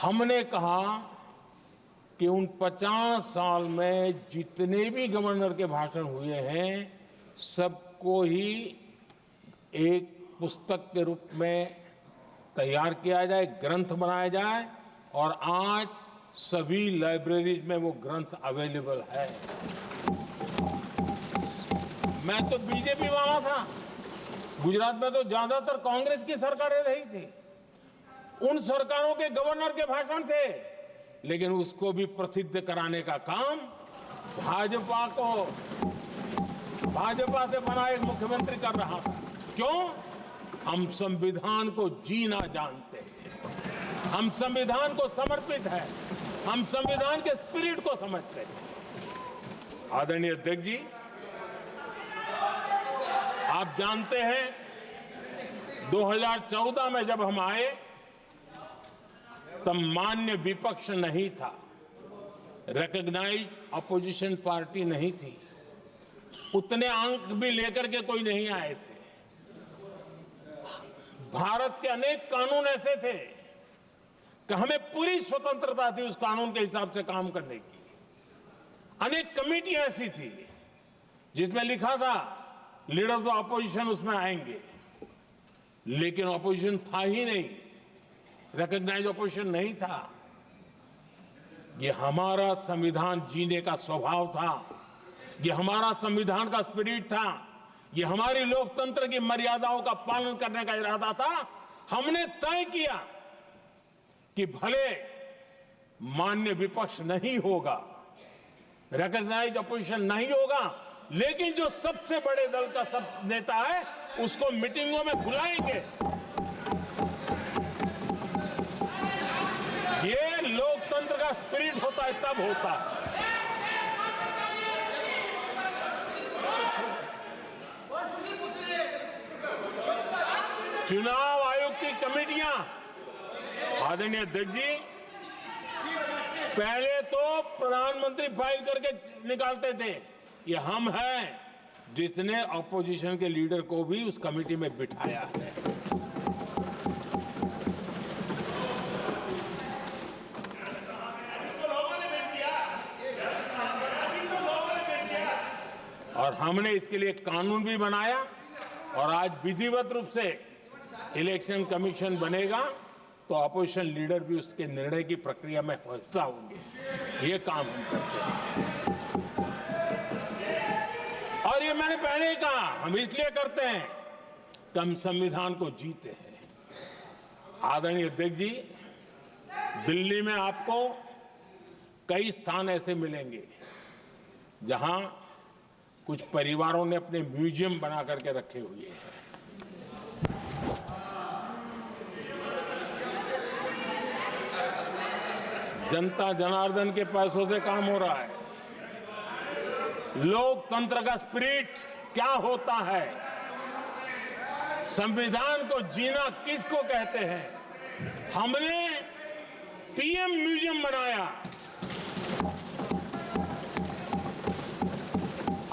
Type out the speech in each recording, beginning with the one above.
हमने कहा कि उन 50 साल में जितने भी गवर्नर के भाषण हुए हैं सबको ही एक पुस्तक के रूप में तैयार किया जाए, ग्रंथ बनाया जाए और आज सभी लाइब्रेरीज में वो ग्रंथ अवेलेबल है। मैं तो बीजेपी वाला था, गुजरात में तो ज्यादातर कांग्रेस की सरकारें रही थी, उन सरकारों के गवर्नर के भाषण थे, लेकिन उसको भी प्रसिद्ध कराने का काम भाजपा से बना एक मुख्यमंत्री कर रहा था। क्यों? हम संविधान को जीना जानते हैं, हम संविधान को समर्पित हैं, हम संविधान के स्पिरिट को समझते हैं। आदरणीय अध्यक्ष जी, आप जानते हैं 2014 में जब हम आए तब मान्य विपक्ष नहीं था, रिकॉग्नाइज्ड अपोजिशन पार्टी नहीं थी, उतने अंक भी लेकर के कोई नहीं आए थे। भारत के अनेक कानून ऐसे थे कि हमें पूरी स्वतंत्रता थी उस कानून के हिसाब से काम करने की। अनेक कमेटियां ऐसी थी जिसमें लिखा था लीडर ऑफ द अपोजिशन उसमें आएंगे, लेकिन अपोजिशन था ही नहीं, रिकॉग्नाइज अपोजिशन नहीं था। ये हमारा संविधान जीने का स्वभाव था, ये हमारा संविधान का स्पिरिट था, ये हमारी लोकतंत्र की मर्यादाओं का पालन करने का इरादा था। हमने तय किया कि भले मान्य विपक्ष नहीं होगा, रिकॉग्नाइज अपोजिशन नहीं होगा, लेकिन जो सबसे बड़े दल का सब नेता है उसको मीटिंगों में बुलाएंगे। ये लोकतंत्र का स्पिरिट होता है, तब होता है। चुनाव आयोग की कमेटियां, आदरणीय अध्यक्ष जी, पहले तो प्रधानमंत्री फाइल करके निकालते थे। ये हम हैं जिसने अपोजिशन के लीडर को भी उस कमेटी में बिठाया है। और हमने इसके लिए कानून भी बनाया और आज विधिवत रूप से इलेक्शन कमीशन बनेगा तो अपोजिशन लीडर भी उसके निर्णय की प्रक्रिया में हिस्सा होंगे। ये काम हम करते हैं और ये मैंने पहले ही कहा, हम इसलिए करते हैं कि हम संविधान को जीते हैं। आदरणीय अध्यक्ष जी, दिल्ली में आपको कई स्थान ऐसे मिलेंगे जहां कुछ परिवारों ने अपने म्यूजियम बना करके रखे हुए हैं। जनता जनार्दन के पैसों से काम हो रहा है। लोकतंत्र का स्पिरिट क्या होता है, संविधान को जीना किसको कहते हैं। हमने पीएम म्यूजियम बनाया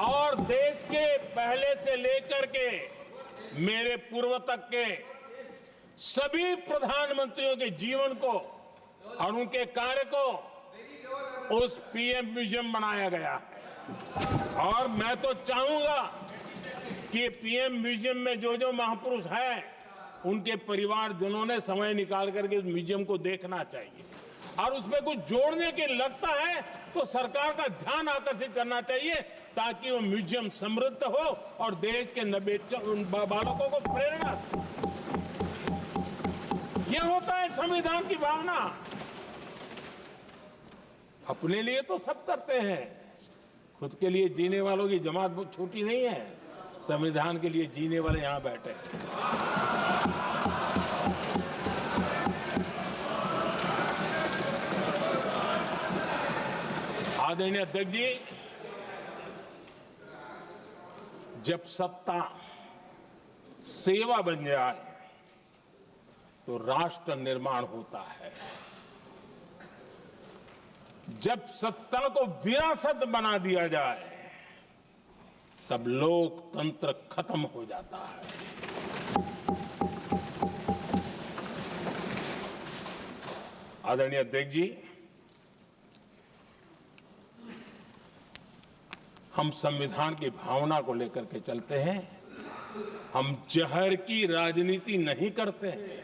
और देश के पहले से लेकर के मेरे पूर्व तक के सभी प्रधानमंत्रियों के जीवन को और उनके कार्य को उस पीएम म्यूजियम बनाया गया है। और मैं तो चाहूंगा कि पीएम म्यूजियम में जो जो महापुरुष हैं उनके परिवारजनों ने समय निकाल करके उस म्यूजियम को देखना चाहिए और उसमें कुछ जोड़ने के लगता है तो सरकार का ध्यान आकर्षित करना चाहिए ताकि वो म्यूजियम समृद्ध हो और देश के बालकों को प्रेरणा। ये होता है संविधान की भावना। अपने लिए तो सब करते हैं, खुद के लिए जीने वालों की जमात बहुत छोटी नहीं है। संविधान के लिए जीने वाले यहां बैठे हैं। आदरणीय अध्यक्ष जी, जब सत्ता सेवा बन जाए तो राष्ट्र निर्माण होता है। जब सत्ता को विरासत बना दिया जाए तब लोकतंत्र खत्म हो जाता है। आदरणीय अध्यक्ष जी, हम संविधान की भावना को लेकर के चलते हैं। हम जहर की राजनीति नहीं करते हैं।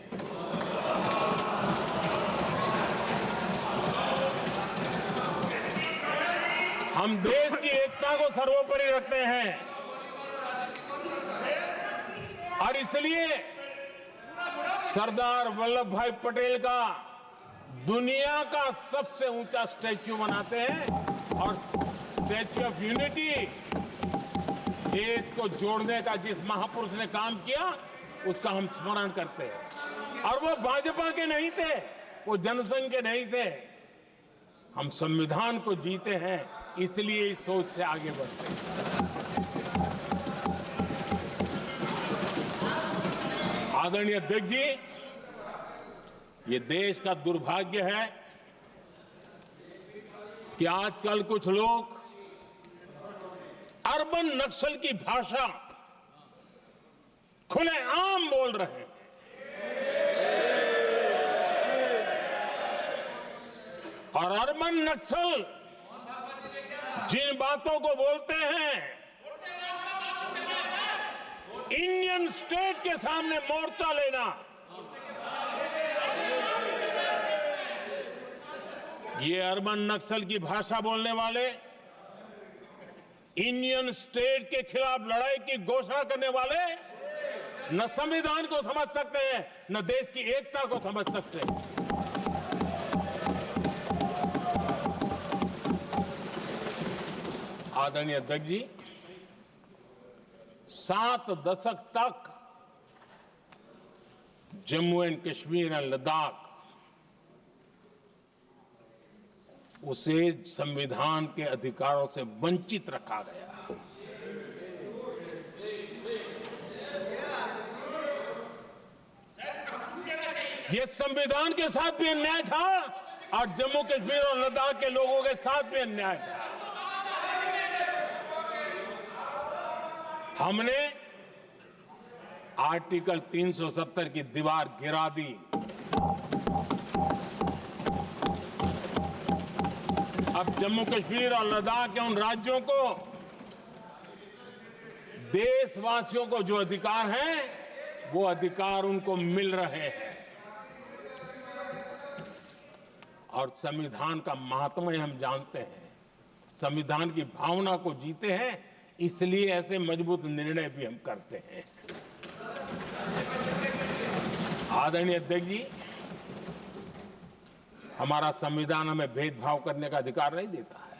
हम देश की एकता को सर्वोपरि रखते हैं और इसलिए सरदार वल्लभ भाई पटेल का दुनिया का सबसे ऊंचा स्टैच्यू बनाते हैं और स्टैच्यू ऑफ यूनिटी देश को जोड़ने का जिस महापुरुष ने काम किया उसका हम स्मरण करते हैं। और वो भाजपा के नहीं थे, वो जनसंघ के नहीं थे। हम संविधान को जीते हैं, इसलिए इस सोच से आगे बढ़ते हैं। आदरणीय अध्यक्ष जी, ये देश का दुर्भाग्य है कि आजकल कुछ लोग अर्बन नक्सल की भाषा खुलेआम बोल रहे हैं। और अर्बन नक्सल जिन बातों को बोलते हैं, इंडियन स्टेट के सामने मोर्चा लेना, ये अर्बन नक्सल की भाषा बोलने वाले, इंडियन स्टेट के खिलाफ लड़ाई की घोषणा करने वाले न संविधान को समझ सकते हैं, न देश की एकता को समझ सकते हैं। आदरणीय अध्यक्ष जी, 7 दशक तक जम्मू एंड कश्मीर और लद्दाख उसे संविधान के अधिकारों से वंचित रखा गया। यह संविधान के साथ भी अन्याय था और जम्मू कश्मीर और लद्दाख के लोगों के साथ भी अन्याय था। हमने आर्टिकल 370 की दीवार गिरा दी। अब जम्मू कश्मीर और लद्दाख के उन राज्यों को, देशवासियों को जो अधिकार हैं, वो अधिकार उनको मिल रहे हैं। और संविधान का महात्म्य हम जानते हैं, संविधान की भावना को जीते हैं, इसलिए ऐसे मजबूत निर्णय भी हम करते हैं। आदरणीय अध्यक्ष जी, हमारा संविधान हमें भेदभाव करने का अधिकार नहीं देता है।